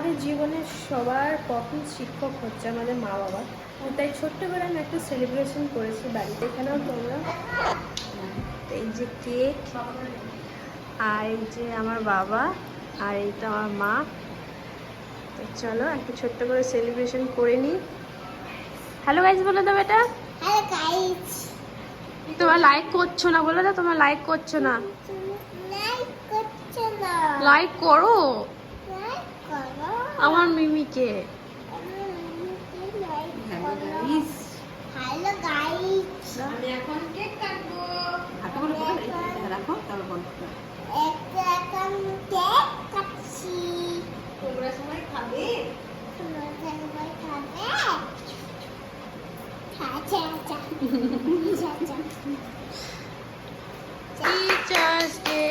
আমাদের জীবনের সবার প্রথম শিক্ষক হচ্ছে আমাদের মা বাবা। তাই ছোট্ট করে আমি একটা সেলিব্রেশন করেছি বাড়িতে। এখানেও তোমরা এই যে কেক, আর এই যে আমার বাবা, আর এইটা আমার মা। তো চলো একটা ছোট্ট করে সেলিব্রেশন করে নিই। হ্যালো গাইজ বলে দাও এটা। হ্যালো গাইস, তোমার লাইক করছো না, বলে দাও তোমার লাইক করছো না। লাইক করছো না? লাইক করো লাইক করো। আমার মিমিকে। হ্যালো গাইস, আমি এখন কেক কাটবো। রাখো তারপর বন্ধ করো। এখন কেক কাটছি। তোমরা সবাই খাবে? তোমরা সবাই খাবে? আচ্ছা আচ্ছা আচ্ছা। Teachers day.